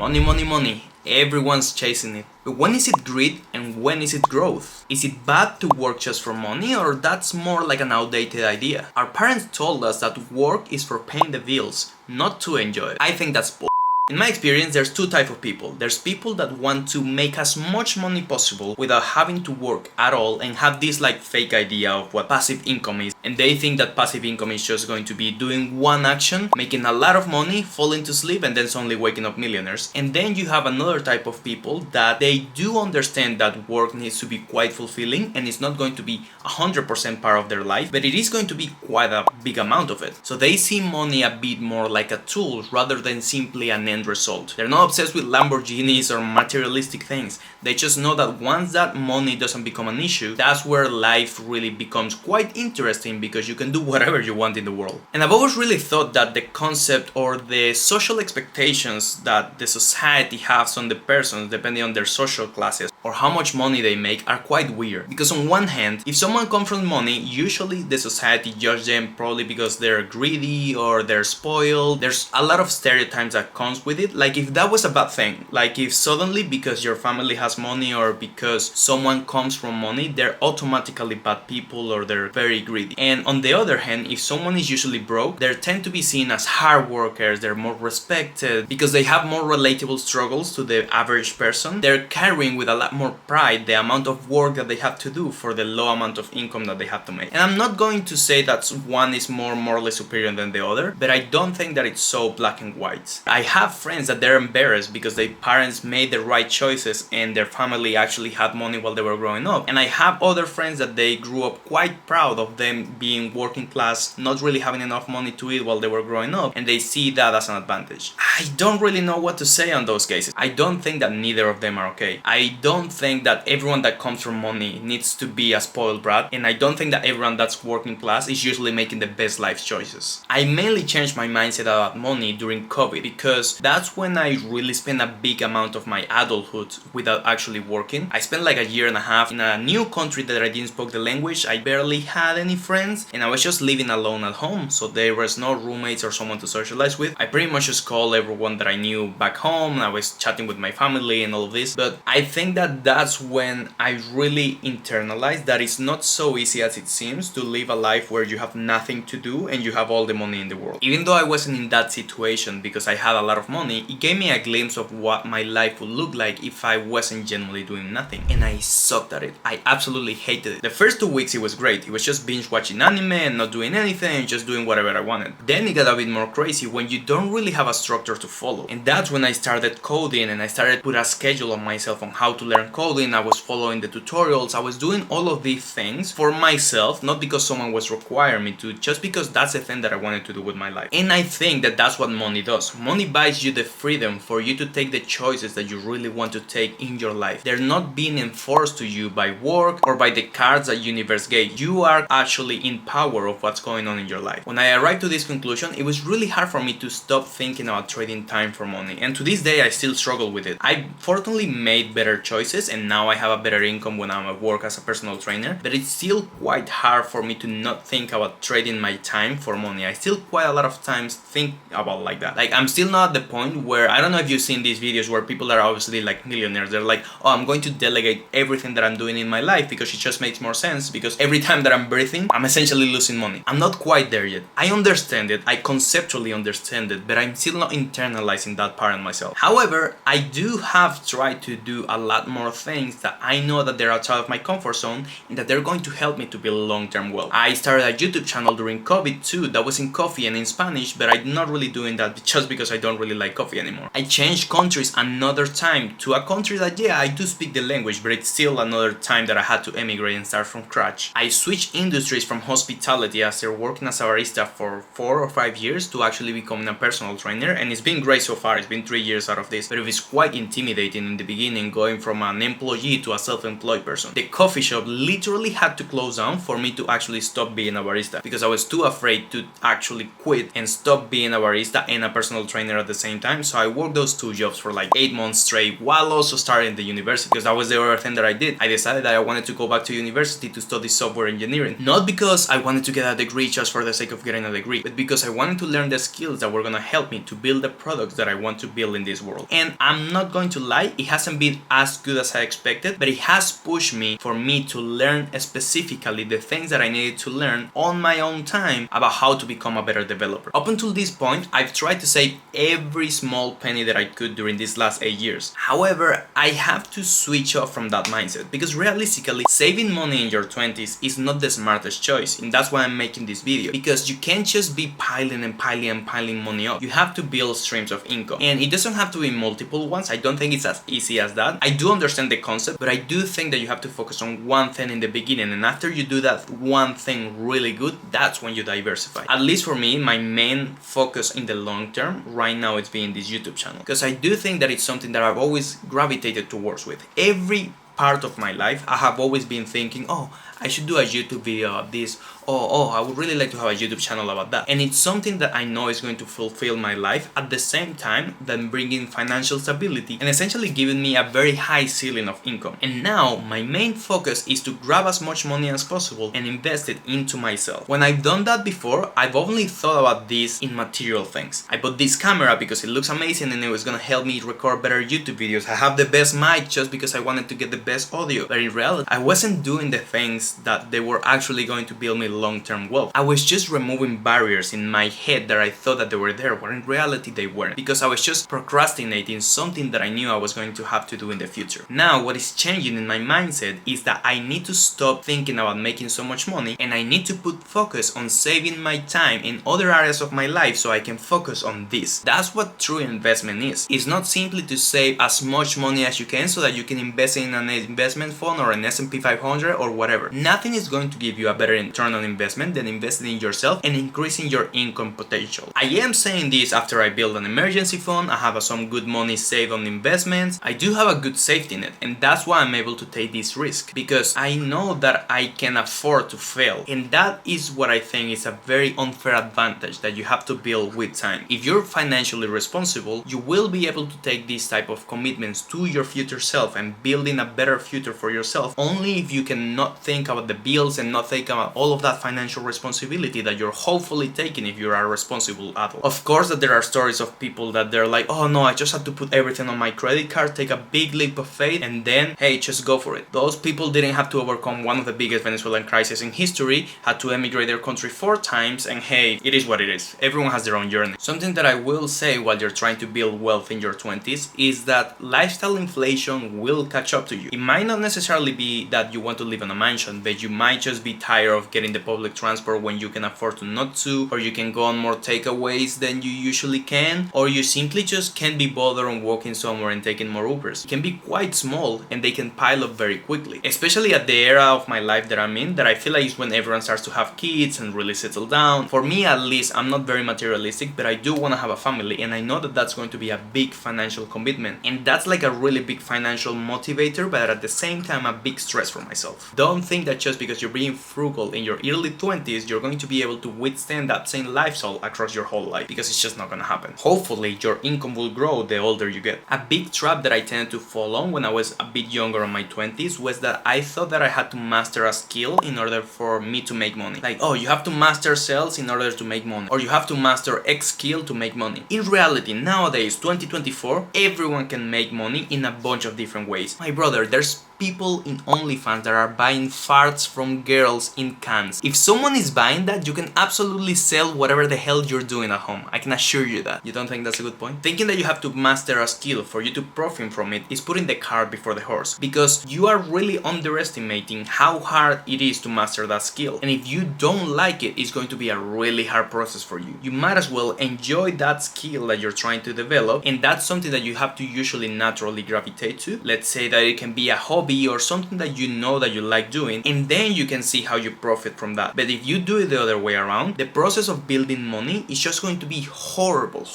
Money, money, money. Everyone's chasing it. But when is it greed and when is it growth? Is it bad to work just for money, or that's more like an outdated idea? Our parents told us that work is for paying the bills, not to enjoy it. I think that's bull. In my experience, there's two types of people. There's people that want to make as much money possible without having to work at all and have this like fake idea of what passive income is. And they think that passive income is just going to be doing one action, making a lot of money, falling to sleep, and then suddenly waking up millionaires. And then you have another type of people that they do understand that work needs to be quite fulfilling and it's not going to be 100% part of their life, but it is going to be quite a big amount of it. So they see money a bit more like a tool rather than simply an end result. They're not obsessed with Lamborghinis or materialistic things. They just know that once that money doesn't become an issue, that's where life really becomes quite interesting because you can do whatever you want in the world. And I've always really thought that the concept or the social expectations that the society has on the persons depending on their social classes or how much money they make are quite weird. Because on one hand, if someone comes from money, usually the society judges them probably because they're greedy or they're spoiled. There's a lot of stereotypes that comes with it. Like if that was a bad thing, like if suddenly because your family has money or because someone comes from money, they're automatically bad people or they're very greedy. And on the other hand, if someone is usually broke, they tend to be seen as hard workers, they're more respected because they have more relatable struggles to the average person. They're carrying with a lot more pride the amount of work that they have to do for the low amount of income that they have to make. And I'm not going to say that one is more morally superior than the other, but I don't think that it's so black and white. I have friends that they're embarrassed because their parents made the right choices and their family actually had money while they were growing up. And I have other friends that they grew up quite proud of them being working class, not really having enough money to eat while they were growing up, and they see that as an advantage. I don't really know what to say on those cases. I don't think that neither of them are okay. I don't think that everyone that comes from money needs to be a spoiled brat, and I don't think that everyone that's working class is usually making the best life choices. I mainly changed my mindset about money during COVID because that's when I really spent a big amount of my adulthood without actually working. I spent like a year and a half in a new country that I didn't speak the language. I barely had any friends and I was just living alone at home, so there was no roommates or someone to socialize with. I pretty much just called everyone that I knew back home. I was chatting with my family and all of this, but I think that that's when I really internalized that it's not so easy as it seems to live a life where you have nothing to do and you have all the money in the world. Even though I wasn't in that situation because I had a lot of money, it gave me a glimpse of what my life would look like if I wasn't genuinely doing nothing. And I sucked at it. I absolutely hated it. The first 2 weeks it was great. It was just binge watching anime and not doing anything and just doing whatever I wanted. Then it got a bit more crazy when you don't really have a structure to follow. And that's when I started coding and I started put a schedule on myself on how to learn coding. I was following the tutorials. I was doing all of these things for myself, not because someone was requiring me to, just because that's the thing that I wanted to do with my life. And I think that that's what money does. Money buys you the freedom for you to take the choices that you really want to take in your life. They're not being enforced to you by work or by the cards that universe gave. You are actually in power of what's going on in your life. When I arrived to this conclusion, it was really hard for me to stop thinking about trading time for money. And to this day, I still struggle with it. I fortunately made better choices and now I have a better income when I'm at work as a personal trainer, but it's still quite hard for me to not think about trading my time for money. I still quite a lot of times think about like that. Like I'm still not at the point where, I don't know if you've seen these videos where people are obviously like millionaires. They're like, oh, I'm going to delegate everything that I'm doing in my life because it just makes more sense because every time that I'm breathing, I'm essentially losing money. I'm not quite there yet. I understand it. I conceptually understand it, but I'm still not internalizing that part in myself. However, I do have tried to do a lot more things that I know that they're outside of my comfort zone and that they're going to help me to build long-term wealth. I started a YouTube channel during COVID too that was in coffee and in Spanish, but I'm not really doing that just because I don't really like coffee anymore. I changed countries another time to a country that, yeah, I do speak the language, but it's still another time that I had to emigrate and start from scratch. I switched industries from hospitality after working as a barista for 4 or 5 years to actually becoming a personal trainer, and it's been great so far. It's been 3 years out of this, but it was quite intimidating in the beginning going from an employee to a self-employed person. The coffee shop literally had to close down for me to actually stop being a barista because I was too afraid to actually quit and stop being a barista and a personal trainer at the same same time, so I worked those 2 jobs for like 8 months straight while also starting the university, because that was the other thing that I did. I decided that I wanted to go back to university to study software engineering, not because I wanted to get a degree just for the sake of getting a degree, but because I wanted to learn the skills that were gonna help me to build the products that I want to build in this world. And I'm not going to lie, it hasn't been as good as I expected, but it has pushed me for me to learn specifically the things that I needed to learn on my own time about how to become a better developer. Up until this point, I've tried to save every small penny that I could during these last 8 years. However, I have to switch off from that mindset, because realistically, saving money in your 20s is not the smartest choice, and that's why I'm making this video, because you can't just be piling and piling and piling money up. You have to build streams of income, and it doesn't have to be multiple ones. I don't think it's as easy as that. I do understand the concept, but I do think that you have to focus on one thing in the beginning, and after you do that one thing really good, that's when you diversify. At least for me, my main focus in the long term right now is being this YouTube channel, because I do think that it's something that I've always gravitated towards with. Every part of my life, I have always been thinking, oh, I should do a YouTube video about this. Oh, I would really like to have a YouTube channel about that. And it's something that I know is going to fulfill my life at the same time than bringing financial stability and essentially giving me a very high ceiling of income. And now my main focus is to grab as much money as possible and invest it into myself. When I've done that before, I've only thought about this in material things. I bought this camera because it looks amazing and it was gonna help me record better YouTube videos. I have the best mic just because I wanted to get the best audio. But in reality, I wasn't doing the things that they were actually going to build me long-term wealth. I was just removing barriers in my head that I thought that they were there, where in reality they weren't, because I was just procrastinating something that I knew I was going to have to do in the future. Now what is changing in my mindset is that I need to stop thinking about making so much money, and I need to put focus on saving my time in other areas of my life so I can focus on this. That's what true investment is. It's not simply to save as much money as you can so that you can invest in an investment fund or an S&P 500 or whatever. Nothing is going to give you a better return on investment than investing in yourself and increasing your income potential. I am saying this after I build an emergency fund. I have some good money saved on investments. I do have a good safety net, and that's why I'm able to take this risk, because I know that I can afford to fail, and that is what I think is a very unfair advantage that you have to build with time. If you're financially responsible, you will be able to take these type of commitments to your future self and building a better future for yourself only if you can not think about the bills and not think about all of that financial responsibility that you're hopefully taking if you're a responsible adult. Of course that there are stories of people that they're like, oh no, I just have to put everything on my credit card, take a big leap of faith, and then, hey, just go for it. Those people didn't have to overcome one of the biggest Venezuelan crises in history, had to emigrate their country 4 times, and hey, it is what it is. Everyone has their own journey. Something that I will say while you're trying to build wealth in your 20s is that lifestyle inflation will catch up to you. It might not necessarily be that you want to live in a mansion, but you might just be tired of getting the public transport when you can afford to not to, or you can go on more takeaways than you usually can, or you simply just can't be bothered on walking somewhere and taking more Ubers. It can be quite small and they can pile up very quickly, especially at the era of my life that I'm in, that I feel like is when everyone starts to have kids and really settle down. For me at least, I'm not very materialistic, but I do want to have a family, and I know that that's going to be a big financial commitment, and that's like a really big financial motivator, but at the same time a big stress for myself. Don't think that just because you're being frugal in your early 20s, you're going to be able to withstand that same lifestyle across your whole life, because it's just not gonna happen. Hopefully your income will grow the older you get. A big trap that I tended to fall on when I was a bit younger in my 20s was that I thought that I had to master a skill in order for me to make money. Like, oh, you have to master sales in order to make money, or you have to master X skill to make money. In reality, nowadays, 2024, everyone can make money in a bunch of different ways. My brother, there's people in OnlyFans that are buying farts from girls in cans. If someone is buying that, you can absolutely sell whatever the hell you're doing at home. I can assure you that. You don't think that's a good point? Thinking that you have to master a skill for you to profit from it is putting the cart before the horse, because you are really underestimating how hard it is to master that skill. And if you don't like it, it's going to be a really hard process for you. You might as well enjoy that skill that you're trying to develop, and that's something that you have to usually naturally gravitate to. Let's say that it can be a hobby hobby or something that you know that you like doing, and then you can see how you profit from that. But if you do it the other way around, the process of building money is just going to be horrible.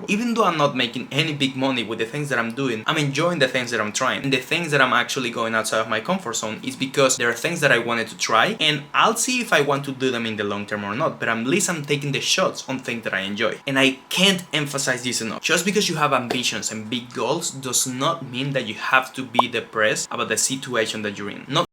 Even though I'm not making any big money with the things that I'm doing, I'm enjoying the things that I'm trying. And the things that I'm actually going outside of my comfort zone is because there are things that I wanted to try, and I'll see if I want to do them in the long term or not, but at least I'm taking the shots on things that I enjoy. And I can't emphasize this enough. Just because you have ambitions and big goals does not mean that you have to be depressed about the situation that you're in. Not